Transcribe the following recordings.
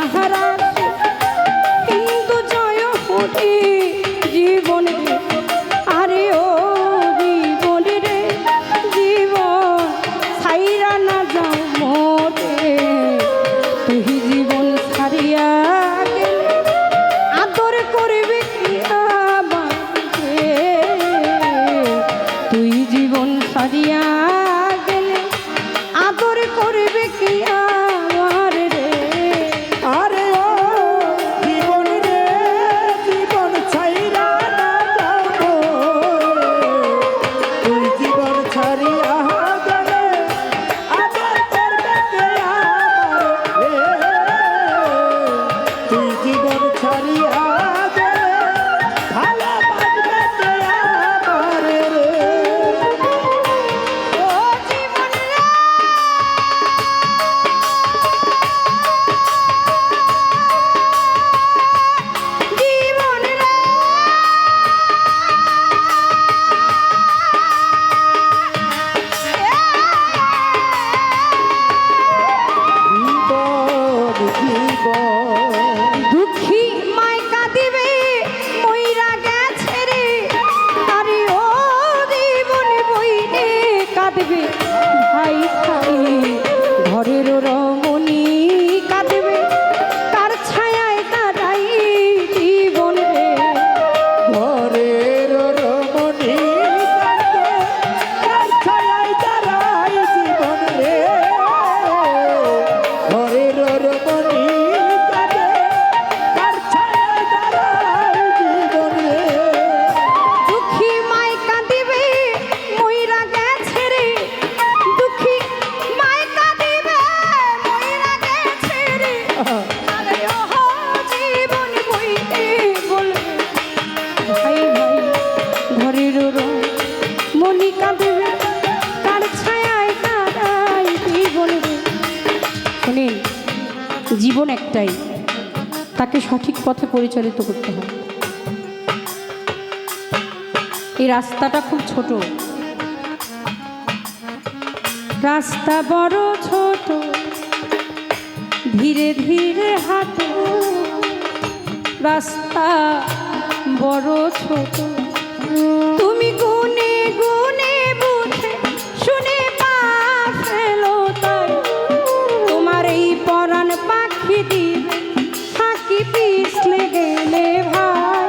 তাহারা কিন্তু জয় হরি জীবন রে আরে ও জীবন রে জীবন ছাইরা না যাও মোরে তুই জীবন ছাড়িয়া গেলে আদর করবে কি আমাকে তুই জীবন ছাড়িয়া গেলে আদর করবে কি আমার রে আরে ও জীবন রে জীবন ছাইরা না যাবো তুই জীবন ছাড়িয়া গেলে আদর করবে কে আমার রে তুই জীবন ছাড়িয়া গেলে ভালোবাসবে কে আমার রে ও জীবন রে জীবন রে জীবন দুঃখী মাই কাঁদিবে মইরা গেছে রে আরে ও জীবন বইনে কাঁদবে ভাই খাই ঘরের রমণী কাঁদবে কার ছায়ায় দাঁড়াই জীবন রে ঘরের রমণী কাঁদে, কার ছায়ায় দাঁড়াই জীবন রে। ঘরের রমণী কাঁদে, কার ছায়ায় দাঁড়াই জীবন রে। দুঃখী মাই কাঁদিবে মইরা গেছে রে দুঃখী মাই কাঁদিবে মইরা গেছে রে আরে ও জীবন বইতে বলবে ভাই ভাই ঘরের মনি কাঁদিবে কার ছায়ায় দাঁড়াই জীবন রে শুনেন জীবন একটাই তাকে সঠিক পথে পরিচালিত করতে হয় এই রাস্তাটা খুব ছোট রাস্তা বড় ছোট ধীরে ধীরে হাঁটো রাস্তা বড় ছোট তুমি গুনে গুনে বুঝে শুনে পা ফেলো তাই তোমার এই পরাণ পাখি দিবে ফাঁকি পিছলে গেলে ভাই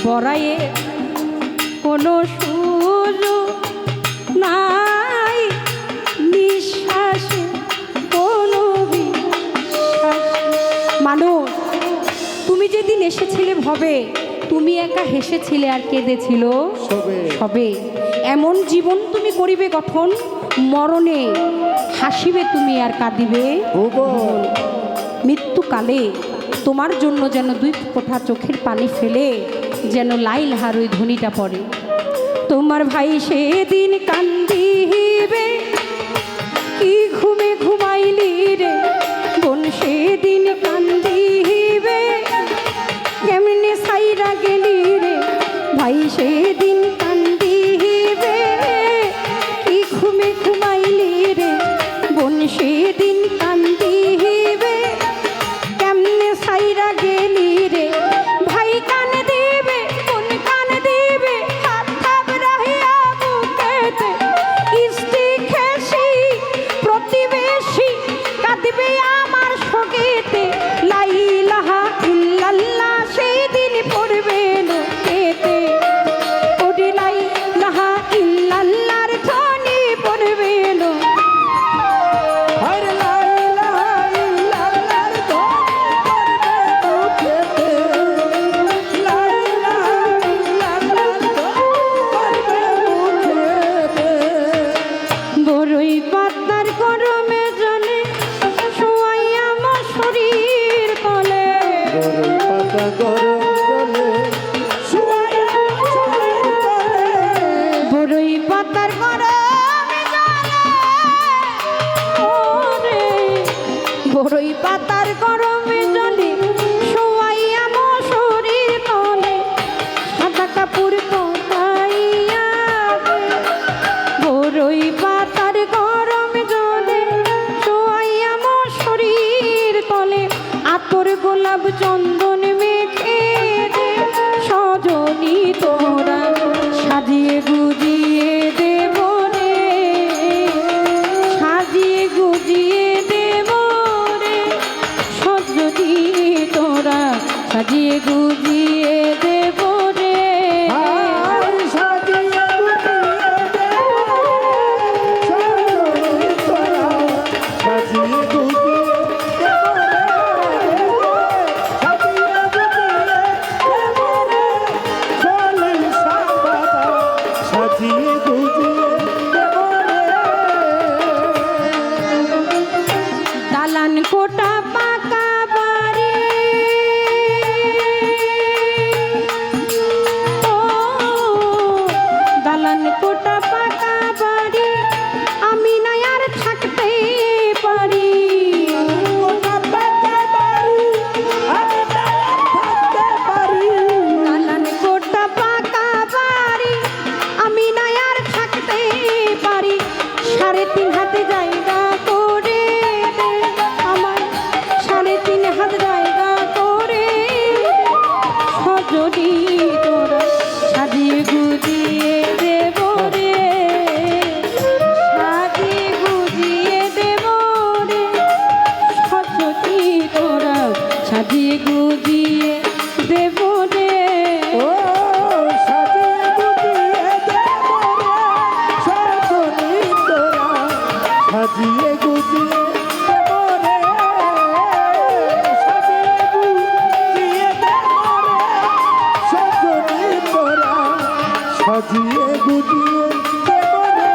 বড়াইয়ে কোনো সুযোগ নাই নিঃশ্বাসে কোনো বিশ্বাস মানুষ তুমি যেদিন এসেছিলে ভবে তুমি একা হেসেছিলে আর কেঁদেছিল সবে সবে এমন জীবন তুমি করিবে গঠন মরণে হাসিবে তুমি আর কাঁদিবে ভুবন মৃত্যুকালে তোমার জন্য যেন দুই ফোঁটা চোখের পানি ফেলে যেন লাইল হার ওই ধ্বনিটা পড়ে তোমার ভাই সেদিন কান্দিবে কি ঘুমে ঘুমাইলি রে বোন সেদিন কান্দিবে কেমনে সাইরা গেলি রে ভাই সেদিন কান্দিবে কি ঘুমে ঘুমাইলি রে বোন সেদিন কান্দিবে কেমনে সাইরা গেলি রে ভাই কান দিবে কোন কান দিবে হাত থাবড়াইয়া বুকেতে ইস্তি খেসি প্রতিবেশী কাঁদবে আমার শোকেতে লা ইলাহা ইল্লাল্লাহ সেই দিন পড়বে লোকেতে ওরে লা ইলাহা ইল্লাল্লাহর ধ্বনি পড়বে লোক হরে লা ইলাহা ইল্লাল্লাহর ধ্বনি পড়বে বুকেতে। লা ইলাহা ইল্লাল্লাহর ধ্বনি পড়বে বুকেতে। বড়ই পাতার গরমে জলে শোয়াইয়া আমার শরীর তলে গরম পাতা গরম জলে শুয়াইয়া শরীর তলে। বড়ই পাতার গরমে জলে ওরে বড়ই পাতার গরমে জলে শোয়াইয়া আমার শরীর তলে সাদা কাপড় পরাইয়া বড়ই পাতার গরম জলে শোয়াইয়া আমার শরীর সব চন্দন মেখে দে সজনী তোরা সাজিয়ে গুজিয়ে দেব রে সাজিয়ে গুজিয়ে দেব রে সজনী তোরা সাজিয়ে গুজিয়ে দেব রে আর সাজিয়ে গুজিয়ে দেব তোরা সাজিয়ে গুজিয়ে দালান কোটা পাকা বাড়ি ও দালান কোটা পাকা বাড়ি আমি না আর থাকতে পারি দালান কোটা পাকা বাড়ি আমি না আর থাকতে পারি 3.5 হাতে জায়গা করে দে আমার 3.5 হাত জায়গা করে সজনী তোরা সাজিয়ে গুজিয়ে দেব রে সাজিয়ে গুজিয়ে দেব রে সজনী তোরা সাজিয়ে গুজিয়ে দেব রে ও সাজিয়ে গুজিয়ে দেব রে সজনী তোরা সাজিয়ে গুজিয়ে দেব রে সাজিয়ে গুজিয়ে দেব রে সজনী তোরা সাজিয়ে গুজিয়ে দেব রে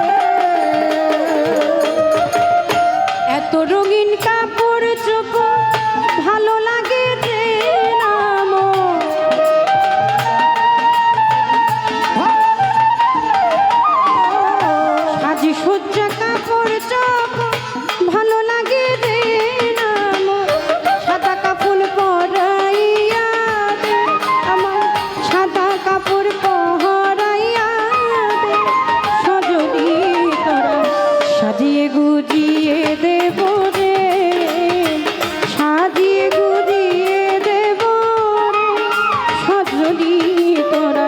এত রঙিন কাপড় চোপড় ভালো লাগে যে নাম সাজি সজ্জা কাপড় চোপড় ভালো লাগে যে নাম সাদা কাপড় পরাইয়া দে আমার সাদা কাপড় পরাইয়া দে সজনী তোরা সাজিয়ে গুজিয়ে দেব রে সাজিয়ে গুজিয়ে দেব রে সজনী তোরা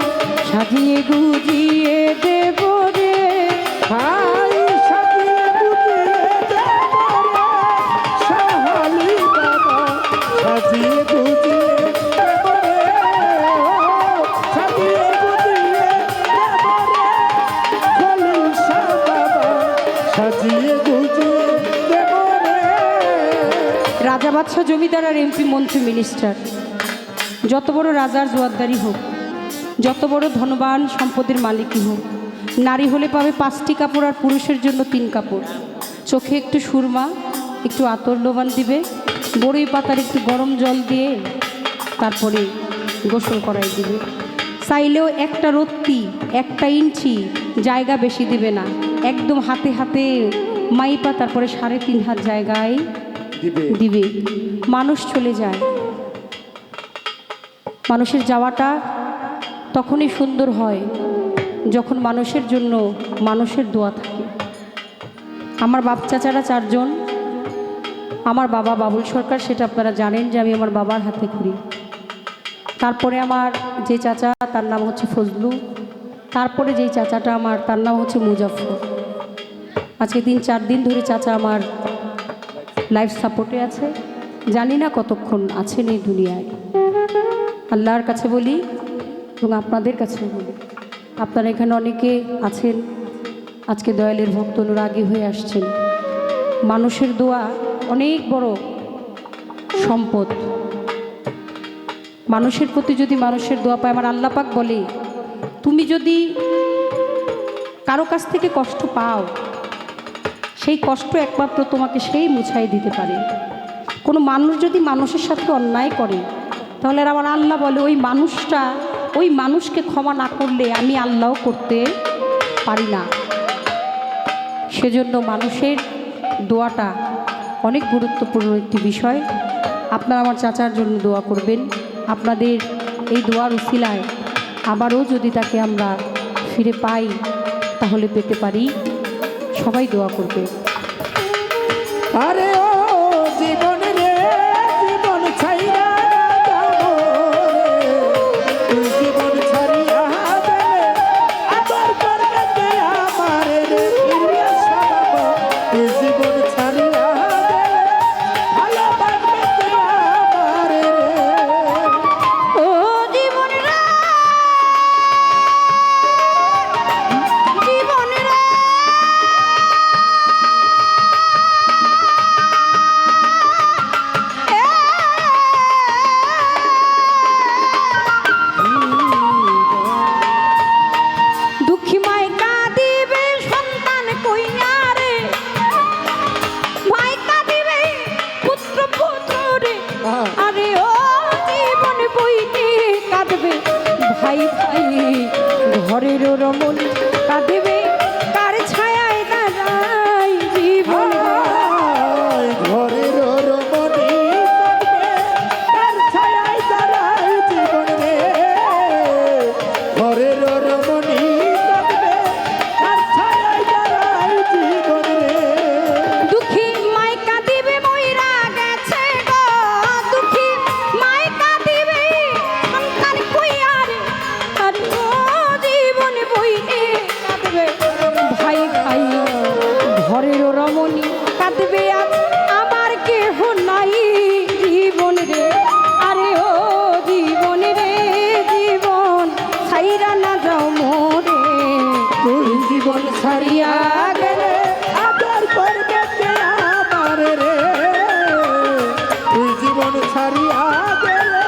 সাজিয়ে গুজিয়ে দেব রে হাই সাজিয়ে গুজিয়ে দেব রে সাহালি বাবা সাজিয়ে গুজিয়ে দেব রে সাজিয়ে গুজিয়ে দেব রে খলিল শাহ বাবা সাজিয়ে গুজিয়ে দেব রে রাজা বাদশাহ জমিদার আর এমপি মন্ত্রী মিনিস্টার যত বড় রাজার জোয়ারদারি হোক যত বড় ধনবান সম্পদের মালিকই হোক নারী হলে পাবে 5টি কাপড় আর পুরুষের জন্য 3 কাপড় চোখে একটু সুরমা একটু আতর লোবান দিবে বড়ই পাতার একটু গরম জল দিয়ে তারপরে গোসল করাই দিবে চাইলেও একটা রত্তি 1 ইঞ্চি জায়গা বেশি দিবে না একদম হাতে হাতে মাইপা তারপরে 3.5 হাত জায়গায় দিবে দিবে মানুষ চলে যায় মানুষের যাওয়াটা তখনই সুন্দর হয় যখন মানুষের জন্য মানুষের দোয়া থাকে আমার বাপ চাচারা 4 জন আমার বাবা বাবুল সরকার সেটা আপনারা জানেন যে আমি আমার বাবার হাতে ঘুরি তারপরে আমার যে চাচা তার নাম হচ্ছে ফজলু তারপরে যেই চাচাটা আমার তার নাম হচ্ছে মুজাফর আজকে 3-4 দিন ধরে চাচা আমার লাইফ সাপোর্টে আছে জানি না কতক্ষণ আছেন এই দুনিয়ায় আল্লাহর কাছে বলি এবং আপনাদের কাছে বলি আপনারা এখানে অনেকে আছেন আজকে দয়ালের ভক্ত অনুরাগী হয়ে আসছেন মানুষের দোয়া অনেক বড় সম্পদ মানুষের প্রতি যদি মানুষের দোয়া পায় আমার আল্লাহ পাক বলে তুমি যদি কারো কাছ থেকে কষ্ট পাও সেই কষ্ট একমাত্র তোমাকে সেই মুছাই দিতে পারে কোনো মানুষ যদি মানুষের সাথে অন্যায় করে তাহলে আমার আল্লাহ বলে ওই মানুষকে ক্ষমা না করলে আমি আল্লাহও করতে পারি না সেজন্য মানুষের দোয়াটা অনেক গুরুত্বপূর্ণ একটি বিষয় আপনারা আমার চাচার জন্য দোয়া করবেন আপনাদের এই দোয়ার উসিলায় আবারও যদি তাকে আমরা ফিরে পাই তাহলে পেতে পারি সবাই দোয়া করবে আরে ও জীবন রে জীবন ছাইরা আরে ও জীবন বইতে কাঁদবে ভাই ভাই, ঘরের রমণী কাঁদবে কার ছায়ায় দাঁড়াই জীবন ঘরের রমণী তার ছায়ায় দাঁড়ায় জীবন রে, ঘরের রমণী তার ছায়ায় দাঁড়ায় জীবন রে। দুঃখী মাই কাঁদিবে মইরা গেছে গো, দুঃখী মাই কাঁদিবে সন্তান কইয়া রে, আর ও জীবন বইতে কাঁদবে ভাই ভাই, ঘরের রমণী কাঁদবে আজ আমার কেহ নাই জীবন রে, আরে ও জীবন রে জীবন ছাইরা না যাও মোরে, তুই জীবন ছাড়িয়া গেলে আদর করবে কে আমার রে, তুই জীবন ছাড়িয়া গেলে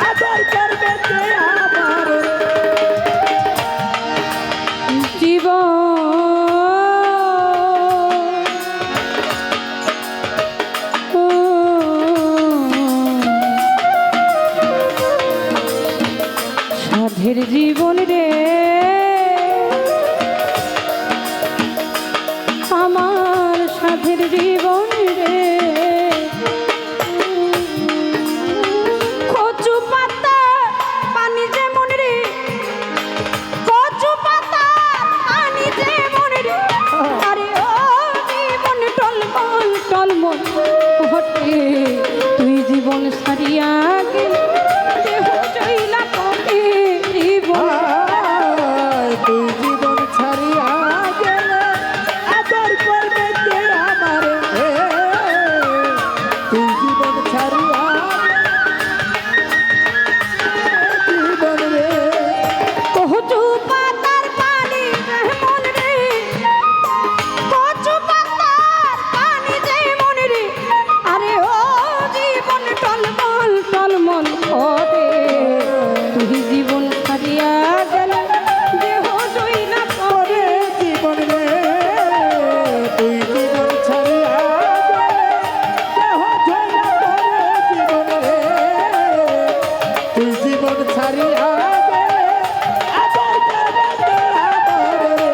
আদর করবে কে আমার রে। সাধের জীবন রে আমার সাধের জীবন রে, কচু পাতা পানি যেমন রে, কচু পাতা পানি যেমন রে, আরে ও জীবন টলমল টলমল ঘটে, তুই জীবন ছাড়িয়া গেলে দেহ চইলা পড়ে জীবন, তুই জীবন ছাড়িয়া গেলে আদর করবে কে আমার রে, তুই জীবন ছাড়িয়া জীবন রে। কচু পাতার পানি যেমন রে, কচু পাতার পানি যেমন রে, আরে ও জীবন টলমল টলমল করে, তুই জীবন ছাড়িয়া গেলে দেহ জইলা পড়ে জীবন রে, তুই জীবন ছাড়িয়া গেলে দেহ ঝইলা পড়ে জীবন রে, তুই জীবন ছাড়িয়া গেলে আদর করবে কে আমার রে।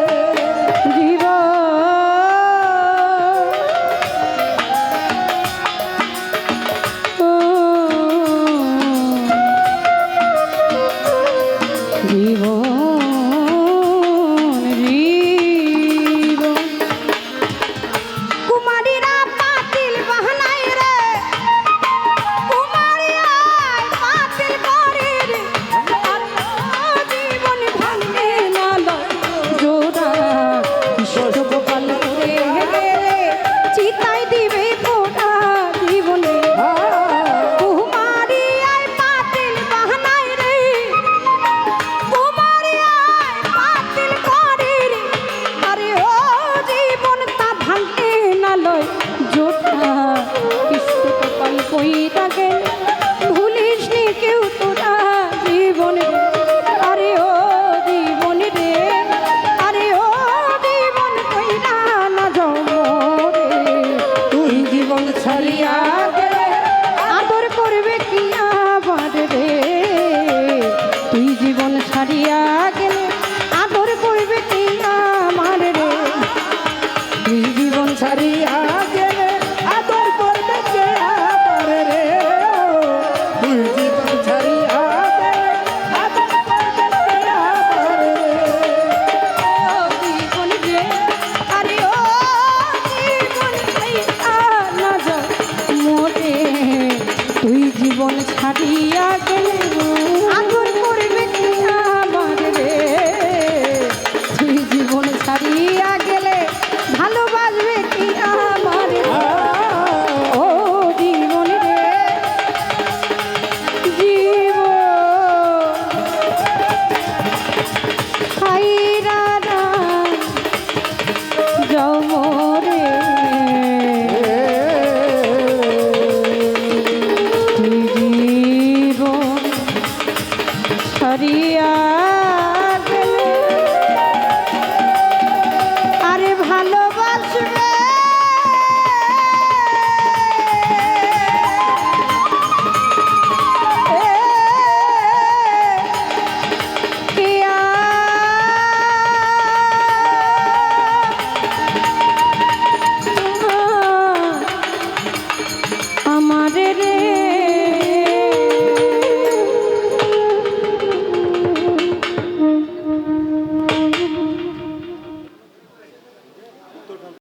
কুমারীরা পাতিল বাহানায় রে, কুমারিয়া পাতিল করে রে, আর জীবন ভাঙে না জোড়া, কিশোর গোপাল করে হেলে চিতাই দিবে পোড়া জীবনে, কুমারিয়ায় পাতিল বাহানায় রে, কুমারিয়ায় পাতিল করে রে, আরে ও জীবন তা ভাঙে না লয় জোড়া, কিশোর গোপাল কইরা গেল ভুলিস নি কেউ তোরা জীবন রে, আরে ও জীবন রে, আরে ও জীবন কইরা না যাও মোরে, তুই জীবন ছাড়িয়া গেলে আদর করবে কি আবার রে, তুই জীবন ছাড়িয়া গেলে আদর করবে কি আমার রে, তুই জীবন ছাড়িয়া গেলে আদর করবে কে আমার রে, তুই জীবন ছাড়িয়া গেলে আদর করবে কে আমার রে। ও জীবন রে, আরে ও জীবন ছাইয়া না যাও মোরে, তুই জীবন ছাড়িয়া গেলে